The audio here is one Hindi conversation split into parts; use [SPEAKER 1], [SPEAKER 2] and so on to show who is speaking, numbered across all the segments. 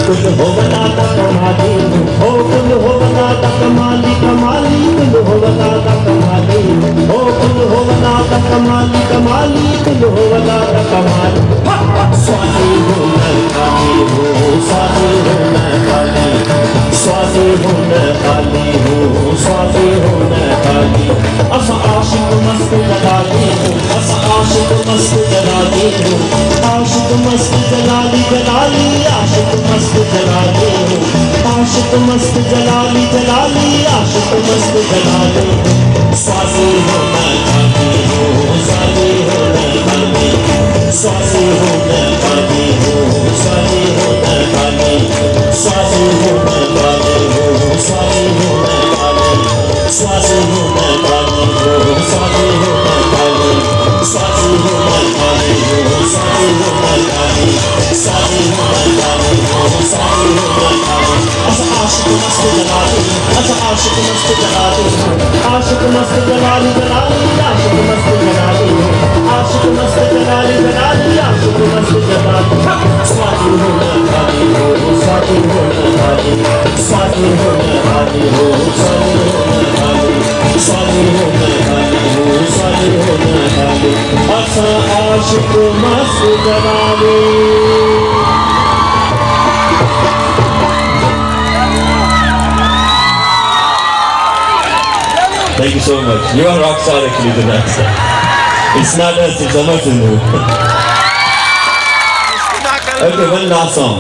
[SPEAKER 1] कुल हो बनाता कमाली हो, कुल हो बनाता कमाली कमाली, कुल हो बनाता कमाली हो, कुल हो बनाता कमाली कमाली, कुल हो बनाता कमाली। स्वाति हो न काली हो, स्वाति हो न काली, स्वाति हो न काली हो, स्वाति हो न काली। अस आशिक मस्त जलाली हो, अस आशिक मस्त जलाली हो, आशिक मस्त जलाली जलाली, आशिक मस्त जलाली हो, आशिक मस्त जलाली जलाली, आशिक मस्त जलाली। स्वाति हो न काली हो, स्वाति हो न काली, स्वाति हो न काली हो, स्वाति हो न काली, स्वाति हो न काली हो, स्वाति हो न काली, स्वाति हो न काली हो, स्वाति हो न काली, स्वाति हो न काली हो, स्वाति हो न काली, स्वाति हो न काली हो, स्वाति हो न काली। अस आशिक मस्त जलाली, अस आशिक मस्त जलाली हो, आशिक मस्त जलाली जलाली, आशिक मस्त जलाली हो, आशिक मस्त जलाली जलाली, आशिक मस्त जलाली। स्वाति हो न काली हो, स्वाति हो न काली, स्वाति हो न काली हो, स्वाति हो न काली, स्वाति हो न काली हो, स्वाति हो न काली। अस आशिक मस्त जलाली। Thank you so much. You are rock star actually tonight. It's not us, it's Amarchandru. Okay, one last song.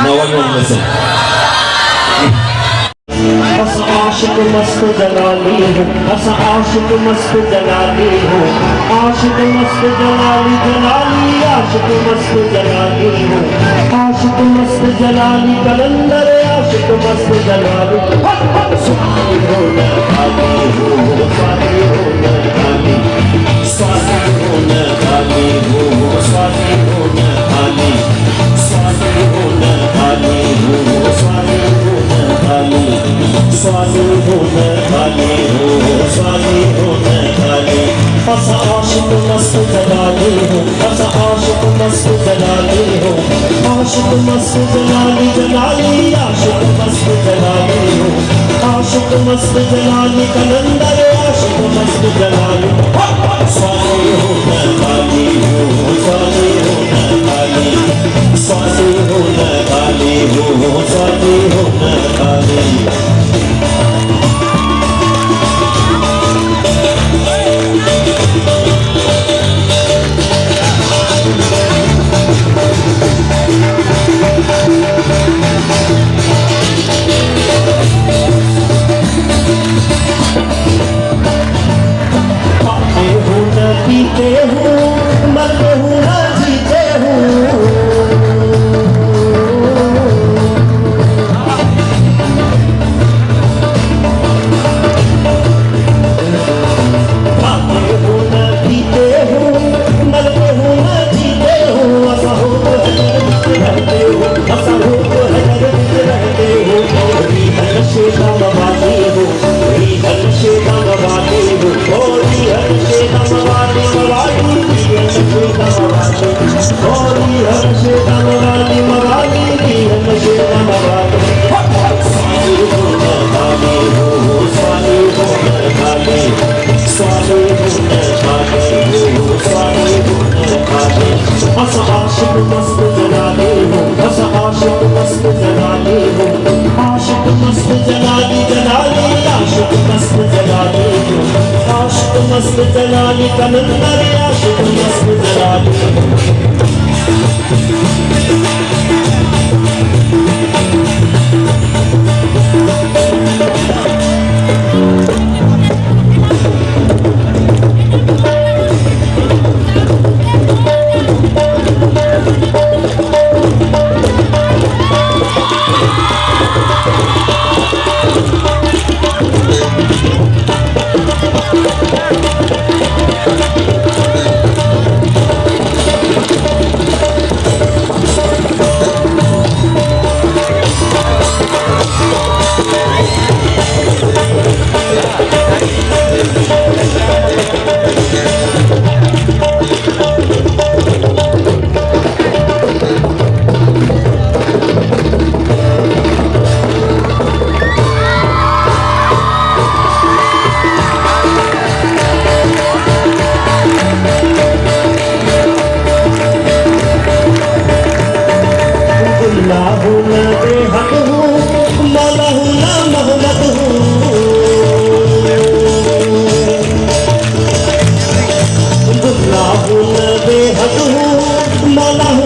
[SPEAKER 1] Now I want to listen. अस आशिक मस्त जलाली हो, अस आशिक मस्त जलाली हो, आशिक मस्त जलाली जलाली, आशिक मस्त जलाली हो, आशिक मस्त जलाली कलंदर, आशिक मस्त जलाली। स्वाति हो न काली हो, स्वाति हो न काली, स्वाति हो न काली हो, स्वाति हो न काली, स्वाति हो न काली हो, स्वाति हो न काली, स्वाति हो न काली हो, स्वाति हो न काली। अस आशिक मस्त जलाली हो, अस आशिक मस्त जलाली हो, आशिक मस्त जलाली जलाली, आशिक मस्त जलाली हो, आशिक मस्त जलाली कलंदर, आशिक मस्त जलाली। स्वाति हो न काली हो, स्वाति हो न काली, स्वाति हो न काली हो, स्वाति हो न काली। पीते हूँ, मरते हूँ न जीते हूँ, खाते हूँ न पीते हूँ, मरते हूँ न जीते हूँ। ऐसा हो तो रहते हो, ऐसा हो तो रहते हो, हर शेखा मवादी हो, हर शेखा मवादी हो, हर शेखा मवादी मवादी, हर शेखा मवादी, हर शेखा मवादी मवादी, हर शेखा मवादी। स्वाति हो न काली हो, स्वाति हो न काली, स्वाति हो न काली हो, स्वाति हो न काली। अस आशिक मस्त जलाली हो, अस आशिक मस्त जलाली हो, आशिक मस्त जलाली जलाली, आशिक मस्त जलाली हो, आशिक मस्त जलाली कलंदर, आशिक मस्त जलाली। हूँ न बेहद हूँ, मौला हूँ